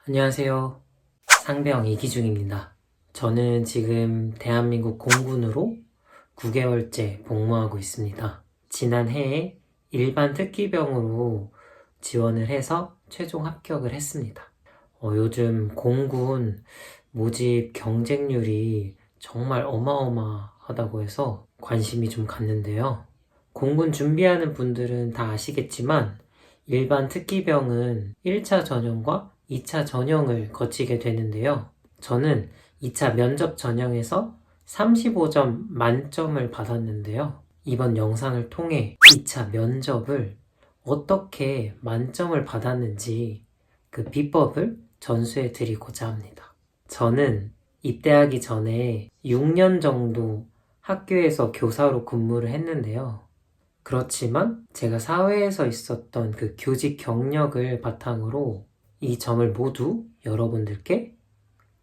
안녕하세요. 상병 이기중입니다. 저는 지금 대한민국 공군으로 9개월째 복무하고 있습니다. 지난 해에 일반 특기병으로 지원을 해서 최종 합격을 했습니다. 요즘 공군 모집 경쟁률이 정말 어마어마하다고 해서 관심이 좀 갔는데요. 공군 준비하는 분들은 다 아시겠지만 일반 특기병은 1차 전형과 2차 전형을 거치게 되는데요. 저는 2차 면접 전형에서 35점 만점을 받았는데요. 이번 영상을 통해 2차 면접을 어떻게 만점을 받았는지 그 비법을 전수해 드리고자 합니다. 저는 입대하기 전에 6년 정도 학교에서 교사로 근무를 했는데요. 그렇지만 제가 사회에서 있었던 그 교직 경력을 바탕으로 이 점을 모두 여러분들께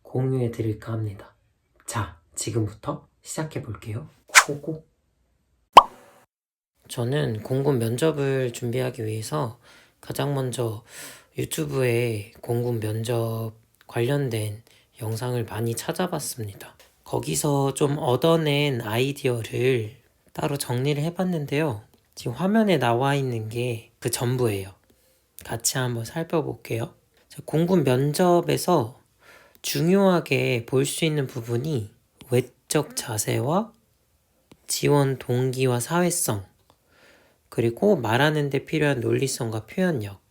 공유해 드릴까 합니다. 자, 지금부터 시작해 볼게요. 고고. 저는 공군 면접을 준비하기 위해서 가장 먼저 유튜브에 공군 면접 관련된 영상을 많이 찾아봤습니다. 거기서 좀 얻어낸 아이디어를 따로 정리를 해봤는데요. 지금 화면에 나와 있는 게 그 전부예요. 같이 한번 살펴볼게요. 공군 면접에서 중요하게 볼 수 있는 부분이 외적 자세와 지원 동기와 사회성, 그리고 말하는 데 필요한 논리성과 표현력,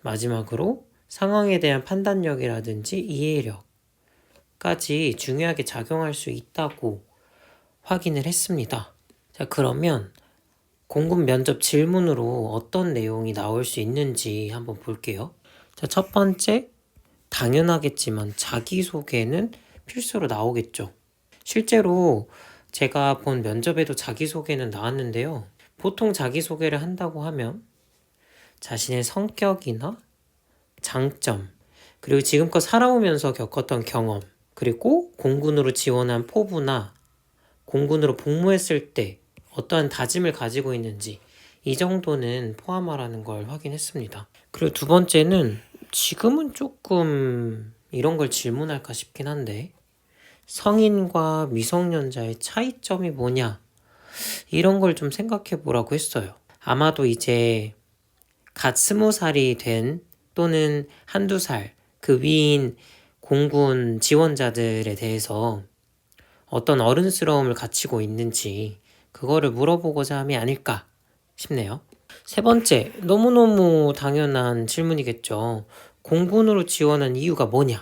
마지막으로 상황에 대한 판단력이라든지 이해력까지 중요하게 작용할 수 있다고 확인을 했습니다. 자, 그러면 공군 면접 질문으로 어떤 내용이 나올 수 있는지 한번 볼게요. 자, 첫 번째, 당연하겠지만 자기소개는 필수로 나오겠죠. 실제로 제가 본 면접에도 자기소개는 나왔는데요. 보통 자기소개를 한다고 하면 자신의 성격이나 장점, 그리고 지금껏 살아오면서 겪었던 경험, 그리고 공군으로 지원한 포부나 공군으로 복무했을 때 어떠한 다짐을 가지고 있는지 이 정도는 포함하라는 걸 확인했습니다. 그리고 두 번째는 지금은 조금 이런 걸 질문할까 싶긴 한데 성인과 미성년자의 차이점이 뭐냐 이런 걸 좀 생각해 보라고 했어요. 아마도 이제 갓 20살이 된 또는 한두 살 그 위인 공군 지원자들에 대해서 어떤 어른스러움을 갖추고 있는지 그거를 물어보고자 함이 아닐까 싶네요. 세 번째, 너무너무 당연한 질문이겠죠. 공군으로 지원한 이유가 뭐냐?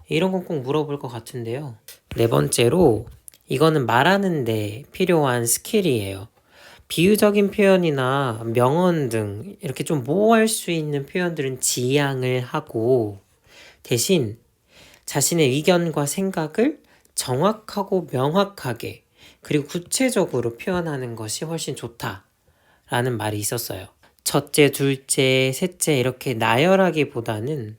이런 건 꼭 물어볼 것 같은데요. 네 번째로, 이거는 말하는데 필요한 스킬이에요. 비유적인 표현이나 명언 등 이렇게 좀 모호할 수 있는 표현들은 지양을 하고 대신 자신의 의견과 생각을 정확하고 명확하게 그리고 구체적으로 표현하는 것이 훨씬 좋다라는 말이 있었어요. 첫째, 둘째, 셋째 이렇게 나열하기보다는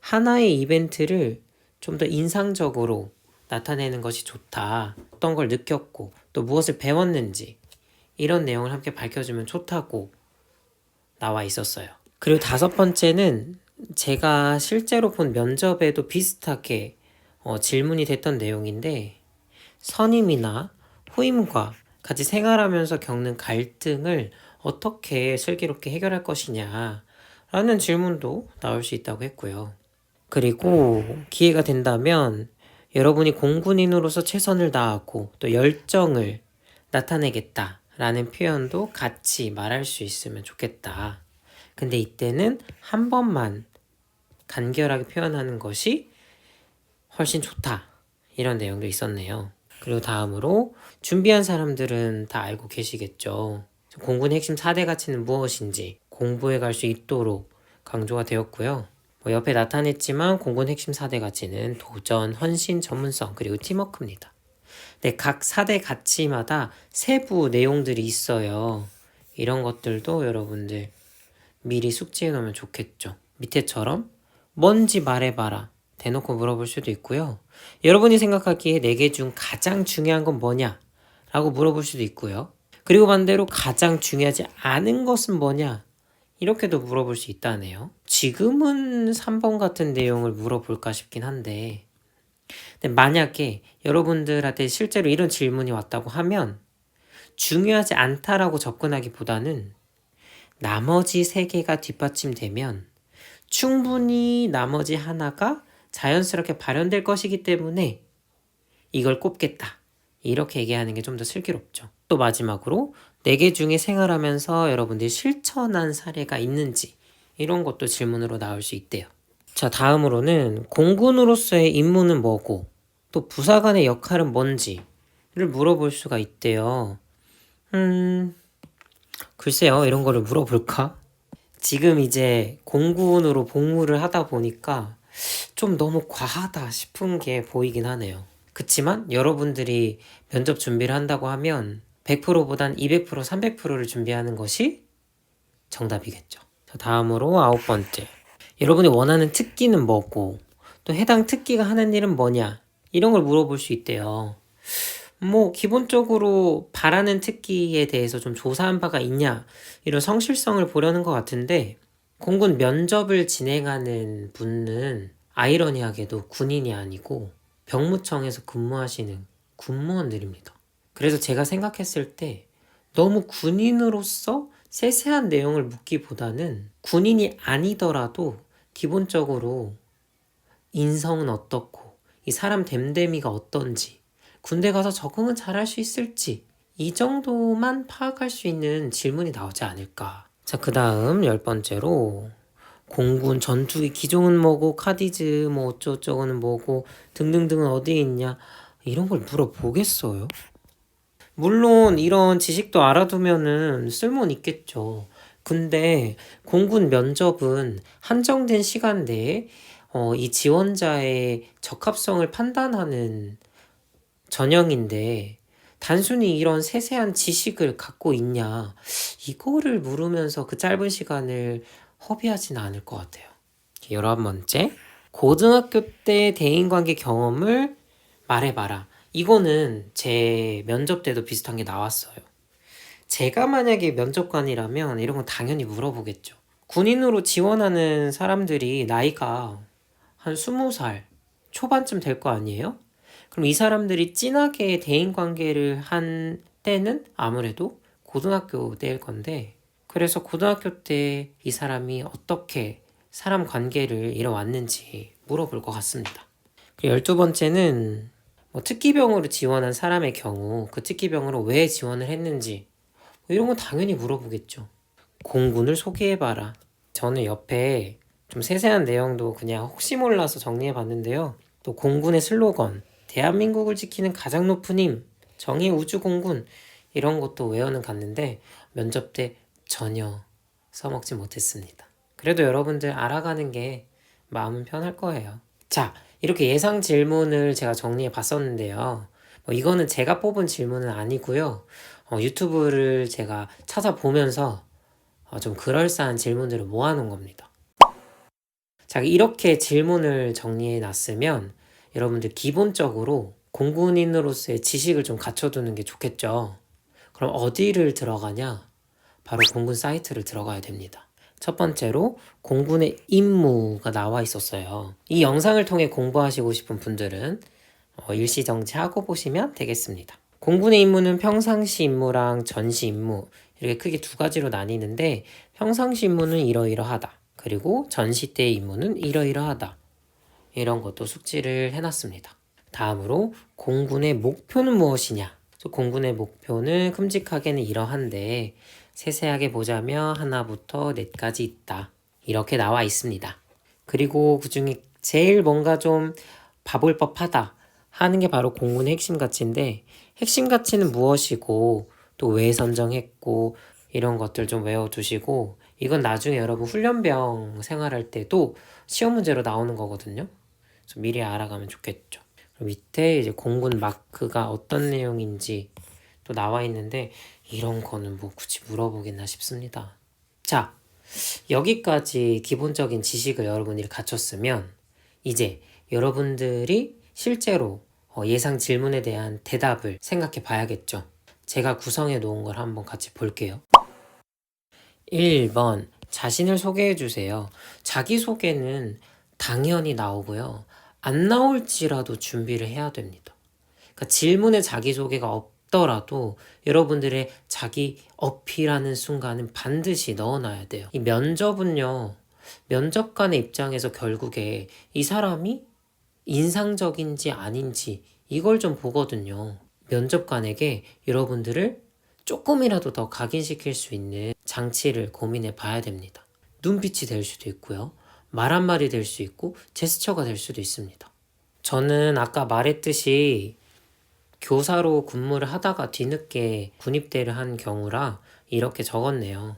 하나의 이벤트를 좀 더 인상적으로 나타내는 것이 좋다. 어떤 걸 느꼈고 또 무엇을 배웠는지 이런 내용을 함께 밝혀주면 좋다고 나와 있었어요. 그리고 다섯 번째는 제가 실제로 본 면접에도 비슷하게 질문이 됐던 내용인데 선임이나 후임과 같이 생활하면서 겪는 갈등을 어떻게 슬기롭게 해결할 것이냐 라는 질문도 나올 수 있다고 했고요. 그리고 기회가 된다면 여러분이 공군인으로서 최선을 다하고 또 열정을 나타내겠다 라는 표현도 같이 말할 수 있으면 좋겠다. 근데 이때는 한 번만 간결하게 표현하는 것이 훨씬 좋다. 이런 내용도 있었네요. 그리고 다음으로 준비한 사람들은 다 알고 계시겠죠. 공군의 핵심 4대 가치는 무엇인지 공부해 갈 수 있도록 강조가 되었고요. 옆에 나타냈지만 공군 핵심 4대 가치는 도전, 헌신, 전문성, 그리고 팀워크입니다. 네, 각 4대 가치마다 세부 내용들이 있어요. 이런 것들도 여러분들 미리 숙지해 놓으면 좋겠죠. 밑에처럼 뭔지 말해봐라. 대놓고 물어볼 수도 있고요. 여러분이 생각하기에 4개 중 가장 중요한 건 뭐냐? 라고 물어볼 수도 있고요. 그리고 반대로 가장 중요하지 않은 것은 뭐냐? 이렇게도 물어볼 수 있다네요. 지금은 3번 같은 내용을 물어볼까 싶긴 한데, 근데 만약에 여러분들한테 실제로 이런 질문이 왔다고 하면 중요하지 않다라고 접근하기보다는 나머지 3개가 뒷받침되면 충분히 나머지 하나가 자연스럽게 발현될 것이기 때문에 이걸 꼽겠다. 이렇게 얘기하는 게 좀 더 슬기롭죠. 또 마지막으로 4개 중에 생활하면서 여러분들이 실천한 사례가 있는지 이런 것도 질문으로 나올 수 있대요. 자, 다음으로는 공군으로서의 임무는 뭐고 또 부사관의 역할은 뭔지를 물어볼 수가 있대요. 글쎄요, 이런 거를 물어볼까? 지금 이제 공군으로 복무를 하다 보니까 좀 너무 과하다 싶은 게 보이긴 하네요. 그치만 여러분들이 면접 준비를 한다고 하면 100%보단 200%, 300%를 준비하는 것이 정답이겠죠. 자, 다음으로 9번째. 여러분이 원하는 특기는 뭐고 또 해당 특기가 하는 일은 뭐냐 이런 걸 물어볼 수 있대요. 기본적으로 바라는 특기에 대해서 좀 조사한 바가 있냐 이런 성실성을 보려는 것 같은데 공군 면접을 진행하는 분은 아이러니하게도 군인이 아니고 병무청에서 근무하시는 군무원들입니다. 그래서 제가 생각했을 때 너무 군인으로서 세세한 내용을 묻기보다는 군인이 아니더라도 기본적으로 인성은 어떻고 이 사람 됨됨이가 어떤지 군대 가서 적응은 잘할 수 있을지 이 정도만 파악할 수 있는 질문이 나오지 않을까. 자, 그 다음 10번째로 공군 전투기 기종은 뭐고 카디즈 뭐 어쩌고저쩌고는 뭐고 등등등은 어디에 있냐 이런 걸 물어보겠어요? 물론 이런 지식도 알아두면은 쓸모는 있겠죠. 근데 공군 면접은 한정된 시간 내에 이 지원자의 적합성을 판단하는 전형인데 단순히 이런 세세한 지식을 갖고 있냐 이거를 물으면서 그 짧은 시간을 허비하지는 않을 것 같아요. 11번째, 고등학교 때 대인관계 경험을 말해봐라. 이거는 제 면접 때도 비슷한 게 나왔어요. 제가 만약에 면접관이라면 이런 건 당연히 물어보겠죠. 군인으로 지원하는 사람들이 나이가 한 20살 초반쯤 될 거 아니에요? 그럼 이 사람들이 진하게 대인관계를 한 때는 아무래도 고등학교 때일 건데 그래서 고등학교 때 이 사람이 어떻게 사람 관계를 이뤄왔는지 물어볼 것 같습니다. 그리고 12번째는 특기병으로 지원한 사람의 경우 그 특기병으로 왜 지원을 했는지 이런 건 당연히 물어보겠죠. 공군을 소개해봐라. 저는 옆에 좀 세세한 내용도 그냥 혹시 몰라서 정리해봤는데요. 또 공군의 슬로건 대한민국을 지키는 가장 높은 힘 정의 우주공군 이런 것도 외워는 갔는데 면접 때 전혀 써먹지 못했습니다. 그래도 여러분들 알아가는 게 마음은 편할 거예요. 자, 이렇게 예상 질문을 제가 정리해 봤었는데요. 이거는 제가 뽑은 질문은 아니고요. 유튜브를 제가 찾아보면서 좀 그럴싸한 질문들을 모아놓은 겁니다. 자, 이렇게 질문을 정리해 놨으면 여러분들 기본적으로 공군인으로서의 지식을 좀 갖춰두는 게 좋겠죠. 그럼 어디를 들어가냐? 바로 공군 사이트를 들어가야 됩니다. 첫 번째로 공군의 임무가 나와 있었어요. 이 영상을 통해 공부하시고 싶은 분들은 일시정지하고 보시면 되겠습니다. 공군의 임무는 평상시 임무랑 전시 임무 이렇게 크게 2가지로 나뉘는데 평상시 임무는 이러이러하다. 그리고 전시 때의 임무는 이러이러하다. 이런 것도 숙지를 해놨습니다. 다음으로 공군의 목표는 무엇이냐? 공군의 목표는 큼직하게는 이러한데 세세하게 보자면 하나부터 4까지 있다. 이렇게 나와 있습니다. 그리고 그 중에 제일 뭔가 좀 봐볼 법하다 하는 게 바로 공군의 핵심 가치인데 핵심 가치는 무엇이고 또 왜 선정했고 이런 것들 좀 외워두시고 이건 나중에 여러분 훈련병 생활할 때도 시험 문제로 나오는 거거든요. 그래서 미리 알아가면 좋겠죠. 그럼 밑에 이제 공군 마크가 어떤 내용인지 또 나와 있는데 이런 거는 굳이 물어보겠나 싶습니다. 자, 여기까지 기본적인 지식을 여러분들이 갖췄으면 이제 여러분들이 실제로 예상 질문에 대한 대답을 생각해 봐야겠죠. 제가 구성해 놓은 걸 한번 같이 볼게요. 1번 자신을 소개해 주세요. 자기소개는 당연히 나오고요. 안 나올지라도 준비를 해야 됩니다. 그러니까 질문에 자기소개가 없더라도 여러분들의 자기 어필하는 순간은 반드시 넣어놔야 돼요. 이 면접은요, 면접관의 입장에서 결국에 이 사람이 인상적인지 아닌지 이걸 좀 보거든요. 면접관에게 여러분들을 조금이라도 더 각인시킬 수 있는 장치를 고민해 봐야 됩니다. 눈빛이 될 수도 있고요. 말 한마디 될 수 있고 제스처가 될 수도 있습니다. 저는 아까 말했듯이 교사로 근무를 하다가 뒤늦게 군입대를 한 경우라 이렇게 적었네요.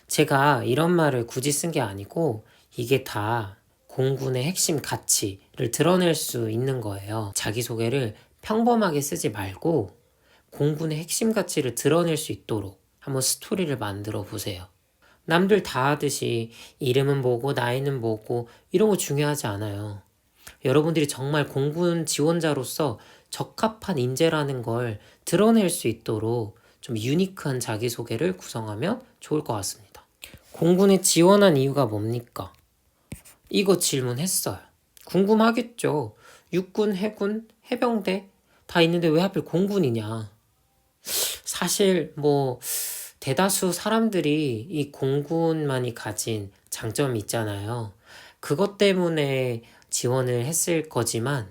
제가 이런 말을 굳이 쓴 게 아니고 이게 다 공군의 핵심 가치를 드러낼 수 있는 거예요. 자기소개를 평범하게 쓰지 말고 공군의 핵심 가치를 드러낼 수 있도록 한번 스토리를 만들어 보세요. 남들 다 하듯이 이름은 뭐고 나이는 뭐고 이런 거 중요하지 않아요. 여러분들이 정말 공군 지원자로서 적합한 인재라는 걸 드러낼 수 있도록 좀 유니크한 자기소개를 구성하면 좋을 것 같습니다. 공군에 지원한 이유가 뭡니까? 이거 질문했어요. 궁금하겠죠. 육군, 해군, 해병대 다 있는데 왜 하필 공군이냐. 사실 대다수 사람들이 이 공군만이 가진 장점이 있잖아요. 그것 때문에 지원을 했을 거지만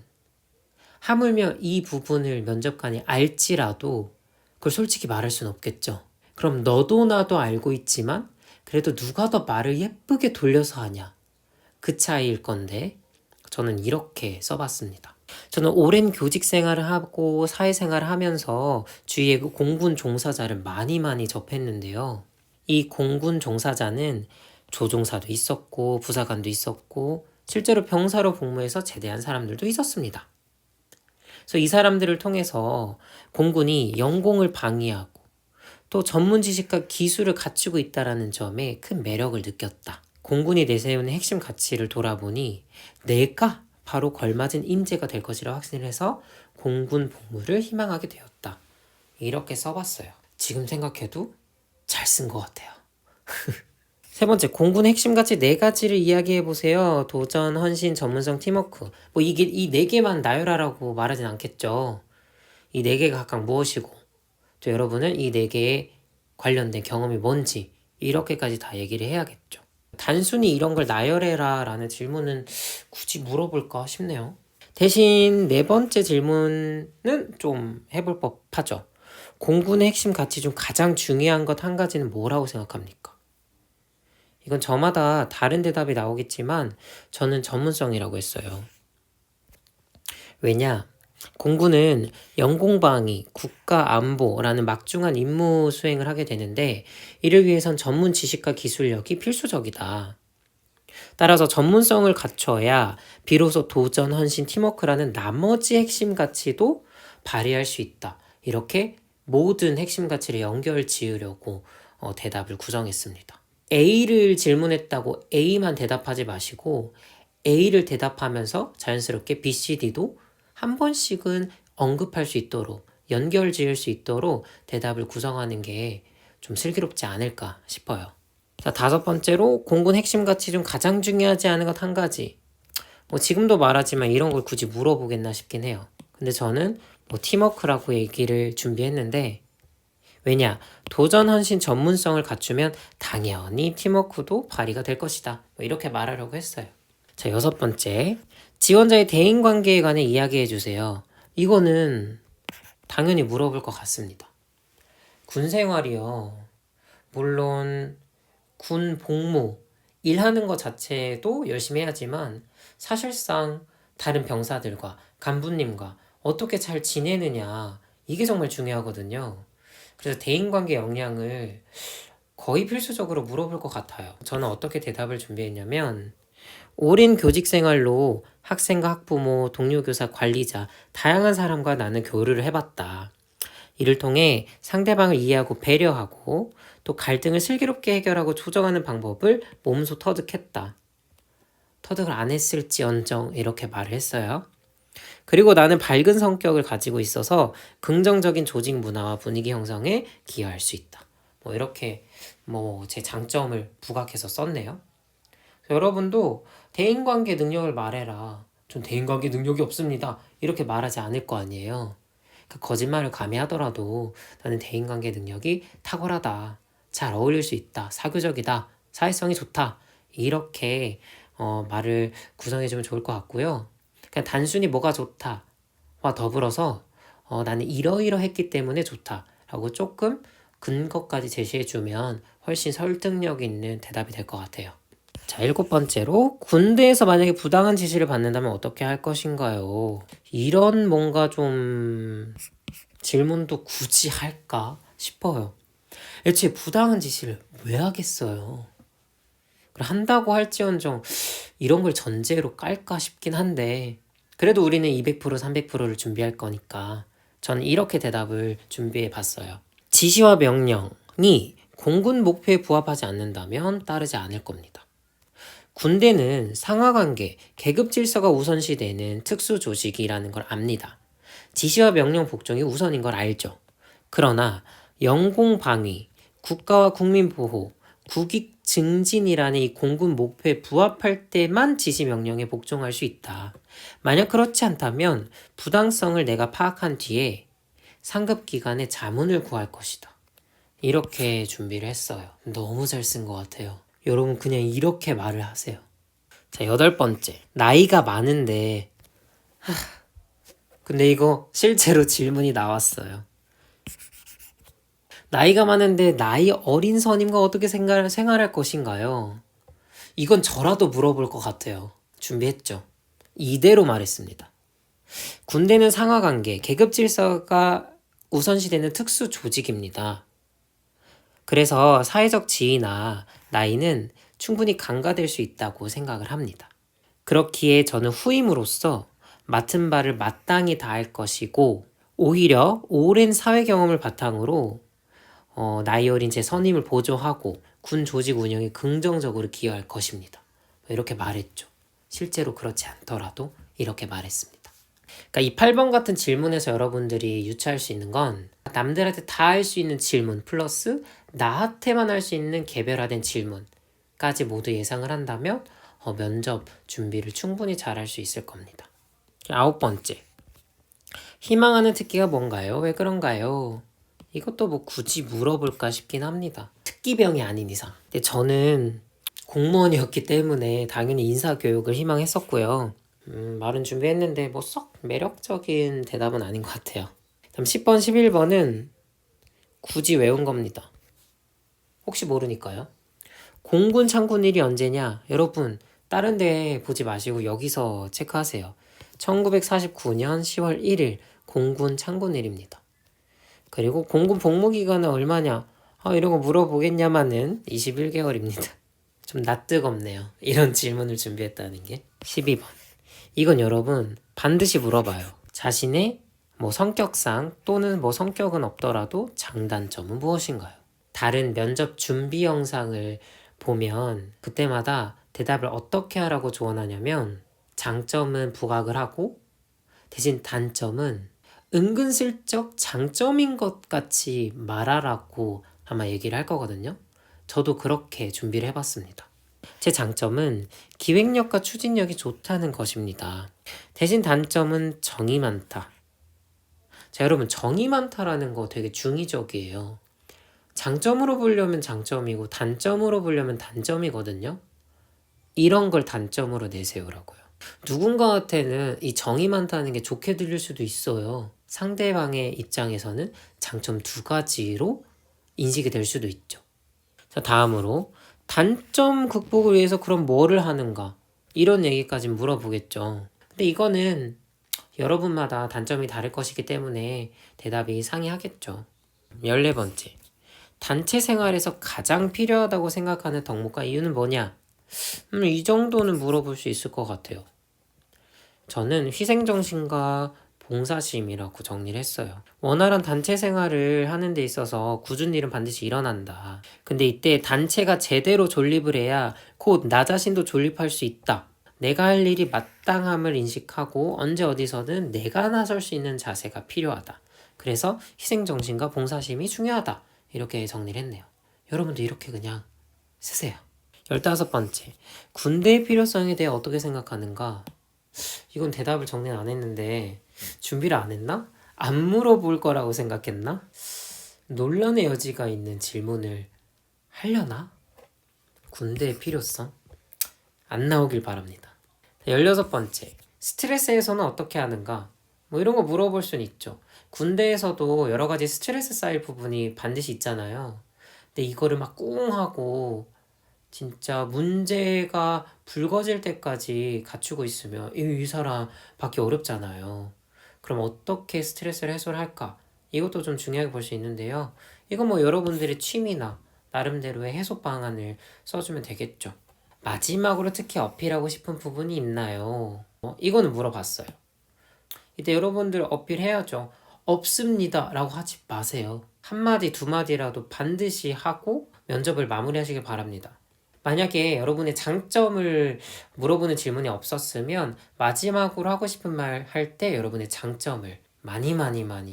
하물며 이 부분을 면접관이 알지라도 그걸 솔직히 말할 순 없겠죠. 그럼 너도 나도 알고 있지만 그래도 누가 더 말을 예쁘게 돌려서 하냐. 그 차이일 건데 저는 이렇게 써봤습니다. 저는 오랜 교직 생활을 하고 사회생활을 하면서 주위에 그 공군 종사자를 많이 접했는데요. 이 공군 종사자는 조종사도 있었고 부사관도 있었고 실제로 병사로 복무해서 제대한 사람들도 있었습니다. 그래서 이 사람들을 통해서 공군이 영공을 방위하고 또 전문 지식과 기술을 갖추고 있다는 점에 큰 매력을 느꼈다. 공군이 내세우는 핵심 가치를 돌아보니 내가 바로 걸맞은 인재가 될 것이라 확신해서 공군 복무를 희망하게 되었다. 이렇게 써봤어요. 지금 생각해도 잘 쓴 것 같아요. 세 번째, 공군 핵심 가치 4가지를 이야기해보세요. 도전, 헌신, 전문성, 팀워크. 이게 이 4개만 나열하라고 말하진 않겠죠. 이 4개가 각각 무엇이고 또 여러분은 이 4개에 관련된 경험이 뭔지 이렇게까지 다 얘기를 해야겠죠. 단순히 이런 걸 나열해라 라는 질문은 굳이 물어볼까 싶네요. 대신 4번째 질문은 좀 해볼 법하죠. 공군의 핵심 가치 중 가장 중요한 것 한 가지는 뭐라고 생각합니까? 이건 저마다 다른 대답이 나오겠지만 저는 전문성이라고 했어요. 왜냐? 공군은 영공방위, 국가안보라는 막중한 임무 수행을 하게 되는데 이를 위해선 전문 지식과 기술력이 필수적이다. 따라서 전문성을 갖춰야 비로소 도전, 헌신, 팀워크라는 나머지 핵심 가치도 발휘할 수 있다. 이렇게 모든 핵심 가치를 연결 지으려고 대답을 구성했습니다. A를 질문했다고 A만 대답하지 마시고 A를 대답하면서 자연스럽게 B, C, D도 한 번씩은 언급할 수 있도록 연결 지을 수 있도록 대답을 구성하는 게 좀 슬기롭지 않을까 싶어요. 자, 5번째로 공군 핵심 가치 중 가장 중요하지 않은 것 한 가지. 지금도 말하지만 이런 걸 굳이 물어보겠나 싶긴 해요. 근데 저는 팀워크라고 얘기를 준비했는데 왜냐? 도전, 헌신, 전문성을 갖추면 당연히 팀워크도 발휘가 될 것이다. 이렇게 말하려고 했어요. 자, 6번째. 지원자의 대인관계에 관해 이야기해주세요. 이거는 당연히 물어볼 것 같습니다. 군 생활이요. 물론 군 복무, 일하는 것 자체도 열심히 해야지만 사실상 다른 병사들과 간부님과 어떻게 잘 지내느냐 이게 정말 중요하거든요. 그래서 대인관계 역량을 거의 필수적으로 물어볼 것 같아요. 저는 어떻게 대답을 준비했냐면 오랜 교직 생활로 학생과 학부모, 동료 교사, 관리자 다양한 사람과 나는 교류를 해봤다. 이를 통해 상대방을 이해하고 배려하고 또 갈등을 슬기롭게 해결하고 조정하는 방법을 몸소 터득했다. 터득을 안 했을지언정 이렇게 말을 했어요. 그리고 나는 밝은 성격을 가지고 있어서 긍정적인 조직 문화와 분위기 형성에 기여할 수 있다. 뭐 이렇게 뭐 제 장점을 부각해서 썼네요. 여러분도 대인관계 능력을 말해라. 전 대인관계 능력이 없습니다. 이렇게 말하지 않을 거 아니에요. 그러니까 거짓말을 감히 하더라도 나는 대인관계 능력이 탁월하다. 잘 어울릴 수 있다. 사교적이다. 사회성이 좋다. 이렇게 말을 구성해주면 좋을 것 같고요. 그냥 단순히 뭐가 좋다와 더불어서 나는 이러이러했기 때문에 좋다라고 조금 근거까지 제시해주면 훨씬 설득력 있는 대답이 될 것 같아요. 자, 7번째로 군대에서 만약에 부당한 지시를 받는다면 어떻게 할 것인가요? 이런 뭔가 좀 질문도 굳이 할까 싶어요. 애초에 부당한 지시를 왜 하겠어요? 한다고 할지언정 이런 걸 전제로 깔까 싶긴 한데 그래도 우리는 200% 300%를 준비할 거니까 저는 이렇게 대답을 준비해 봤어요. 지시와 명령이 공군 목표에 부합하지 않는다면 따르지 않을 겁니다. 군대는 상하관계, 계급 질서가 우선시되는 특수조직이라는 걸 압니다. 지시와 명령 복종이 우선인 걸 알죠. 그러나 영공방위, 국가와 국민 보호, 국익 증진이라는 이 공군 목표에 부합할 때만 지시 명령에 복종할 수 있다. 만약 그렇지 않다면 부당성을 내가 파악한 뒤에 상급 기관에 자문을 구할 것이다. 이렇게 준비를 했어요. 너무 잘 쓴 것 같아요. 여러분 그냥 이렇게 말을 하세요. 자, 8번째. 나이가 많은데 근데 이거 실제로 질문이 나왔어요. 나이가 많은데 나이 어린 선임과 어떻게 생활할 것인가요? 이건 저라도 물어볼 것 같아요. 준비했죠. 이대로 말했습니다. 군대는 상하관계, 계급 질서가 우선시되는 특수 조직입니다. 그래서 사회적 지위나 나이는 충분히 간과될 수 있다고 생각을 합니다. 그렇기에 저는 후임으로서 맡은 바를 마땅히 다할 것이고 오히려 오랜 사회 경험을 바탕으로 나이 어린 제 선임을 보조하고 군 조직 운영에 긍정적으로 기여할 것입니다. 이렇게 말했죠. 실제로 그렇지 않더라도 이렇게 말했습니다. 그러니까 이 8번 같은 질문에서 여러분들이 유추할 수 있는 건 남들한테 다 할 수 있는 질문 플러스 나한테만 할 수 있는 개별화된 질문까지 모두 예상을 한다면 면접 준비를 충분히 잘 할 수 있을 겁니다. 9번째. 희망하는 특기가 뭔가요? 왜 그런가요? 이것도 뭐 굳이 물어볼까 싶긴 합니다. 특기병이 아닌 이상. 근데 저는 공무원이었기 때문에 당연히 인사교육을 희망했었고요. 말은 준비했는데 뭐 썩 매력적인 대답은 아닌 것 같아요. 다음 10번, 11번은 굳이 외운 겁니다. 혹시 모르니까요. 공군 창군일이 언제냐? 여러분 다른 데 보지 마시고 여기서 체크하세요. 1949년 10월 1일 공군 창군일입니다. 그리고 공군 복무기간은 얼마냐? 이런 거 물어보겠냐마는 21개월입니다. 좀 낯뜨겁네요. 이런 질문을 준비했다는 게. 12번. 이건 여러분 반드시 물어봐요. 자신의 성격상 또는 성격은 없더라도 장단점은 무엇인가요? 다른 면접 준비 영상을 보면 그때마다 대답을 어떻게 하라고 조언하냐면 장점은 부각을 하고 대신 단점은 은근슬쩍 장점인 것 같이 말하라고 아마 얘기를 할 거거든요. 저도 그렇게 준비를 해봤습니다. 제 장점은 기획력과 추진력이 좋다는 것입니다. 대신 단점은 정이 많다. 자, 여러분 정이 많다라는 거 되게 중의적이에요. 장점으로 보려면 장점이고 단점으로 보려면 단점이거든요. 이런 걸 단점으로 내세우라고요. 누군가한테는 이 정이 많다는 게 좋게 들릴 수도 있어요. 상대방의 입장에서는 장점 2가지로 인식이 될 수도 있죠. 자, 다음으로 단점 극복을 위해서 그럼 뭐를 하는가? 이런 얘기까지 물어보겠죠. 근데 이거는 여러분마다 단점이 다를 것이기 때문에 대답이 상이하겠죠. 14번째. 단체 생활에서 가장 필요하다고 생각하는 덕목과 이유는 뭐냐? 이 정도는 물어볼 수 있을 것 같아요. 저는 희생정신과 봉사심이라고 정리를 했어요. 원활한 단체 생활을 하는 데 있어서 굳은 일은 반드시 일어난다. 근데 이때 단체가 제대로 존립을 해야 곧 나 자신도 존립할 수 있다. 내가 할 일이 마땅함을 인식하고 언제 어디서든 내가 나설 수 있는 자세가 필요하다. 그래서 희생정신과 봉사심이 중요하다. 이렇게 정리를 했네요. 여러분도 이렇게 그냥 쓰세요. 15번째, 군대의 필요성에 대해 어떻게 생각하는가? 이건 대답을 정리는 안 했는데 준비를 안 했나? 안 물어볼 거라고 생각했나? 논란의 여지가 있는 질문을 하려나? 군대의 필요성? 안 나오길 바랍니다. 16번째, 스트레스 해소는 어떻게 하는가? 뭐 이런 거 물어볼 수는 있죠. 군대에서도 여러 가지 스트레스 쌓일 부분이 반드시 있잖아요. 근데 이거를 막 꿍 하고 진짜 문제가 불거질 때까지 갖추고 있으면 이 사람 받기 어렵잖아요. 그럼 어떻게 스트레스를 해소를 할까? 이것도 좀 중요하게 볼 수 있는데요. 이건 뭐 여러분들의 취미나 나름대로의 해소 방안을 써주면 되겠죠. 마지막으로 특히 어필하고 싶은 부분이 있나요? 이거는 물어봤어요. 이때 여러분들 어필해야죠. 없습니다 라고 하지 마세요. 한마디 두 마디라도 반드시 하고 면접을 마무리하시길 바랍니다. 만약에 여러분의 장점을 물어보는 질문이 없었으면 마지막으로 하고 싶은 말 할 때 여러분의 장점을 많이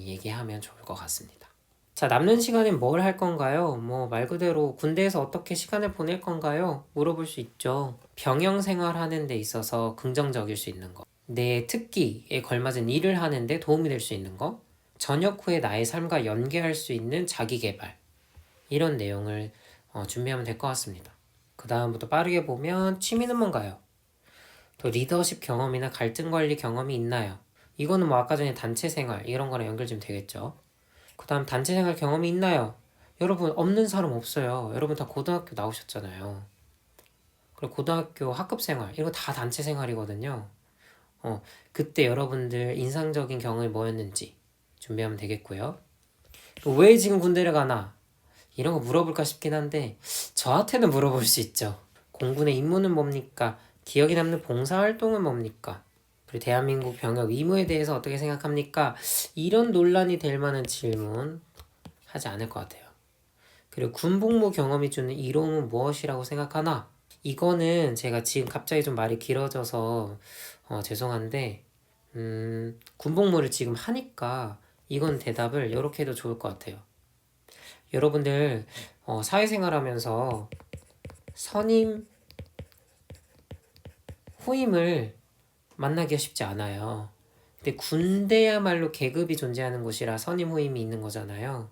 얘기하면 좋을 것 같습니다. 자, 남는 시간엔 뭘 할 건가요? 뭐 말 그대로 군대에서 어떻게 시간을 보낼 건가요? 물어볼 수 있죠. 병영 생활하는 데 있어서 긍정적일 수 있는 거, 내 특기에 걸맞은 일을 하는 데 도움이 될 수 있는 거, 전역 후에 나의 삶과 연계할 수 있는 자기계발, 이런 내용을 준비하면 될 것 같습니다. 그 다음부터 빠르게 보면 취미는 뭔가요? 또 리더십 경험이나 갈등 관리 경험이 있나요? 이거는 뭐 아까 전에 단체 생활 이런 거랑 연결 좀 되겠죠. 그 다음 단체 생활 경험이 있나요? 여러분 없는 사람 없어요. 여러분 다 고등학교 나오셨잖아요. 그리고 고등학교 학급 생활 이거 다 단체 생활이거든요. 그때 여러분들 인상적인 경험이 뭐였는지 준비하면 되겠고요. 또 왜 지금 군대를 가나? 이런 거 물어볼까 싶긴 한데 저한테는 물어볼 수 있죠. 공군의 임무는 뭡니까? 기억에 남는 봉사활동은 뭡니까? 그리고 대한민국 병역 의무에 대해서 어떻게 생각합니까? 이런 논란이 될 만한 질문 하지 않을 것 같아요. 그리고 군복무 경험이 주는 이로움은 무엇이라고 생각하나? 이거는 제가 지금 갑자기 좀 말이 길어져서 죄송한데 군복무를 지금 하니까 이건 대답을 이렇게 해도 좋을 것 같아요. 여러분들 사회생활 하면서 선임, 후임을 만나기가 쉽지 않아요. 근데 군대야말로 계급이 존재하는 곳이라 선임, 후임이 있는 거잖아요.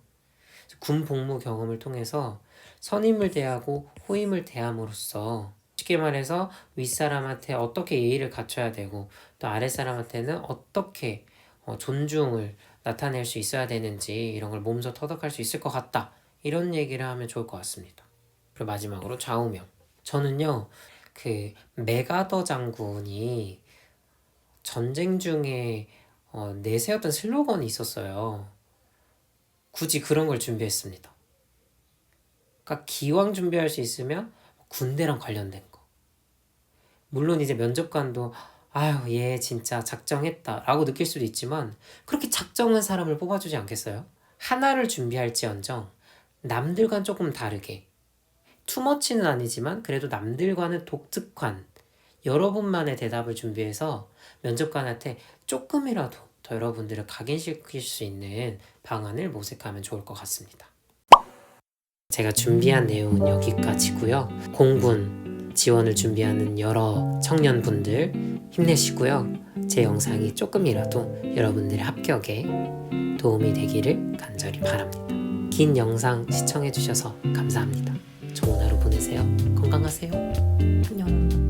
군 복무 경험을 통해서 선임을 대하고 후임을 대함으로써 쉽게 말해서 윗사람한테 어떻게 예의를 갖춰야 되고 또 아랫사람한테는 어떻게 존중을 나타낼 수 있어야 되는지 이런 걸 몸소 터득할 수 있을 것 같다. 이런 얘기를 하면 좋을 것 같습니다. 그리고 마지막으로 좌우명. 저는요, 그 메가더 장군이 전쟁 중에 내세웠던 슬로건이 있었어요. 굳이 그런 걸 준비했습니다. 그러니까 기왕 준비할 수 있으면 군대랑 관련된 거. 물론 이제 면접관도 아유 얘 진짜 작정했다 라고 느낄 수도 있지만 그렇게 작정한 사람을 뽑아주지 않겠어요? 하나를 준비할지언정 남들과는 조금 다르게 투머치는 아니지만 그래도 남들과는 독특한 여러분만의 대답을 준비해서 면접관한테 조금이라도 더 여러분들을 각인시킬 수 있는 방안을 모색하면 좋을 것 같습니다. 제가 준비한 내용은 여기까지고요. 공군 지원을 준비하는 여러 청년분들 힘내시고요. 제 영상이 조금이라도 여러분들의 합격에 도움이 되기를 간절히 바랍니다. 긴 영상 시청해주셔서 감사합니다. 좋은 하루 보내세요. 건강하세요. 안녕.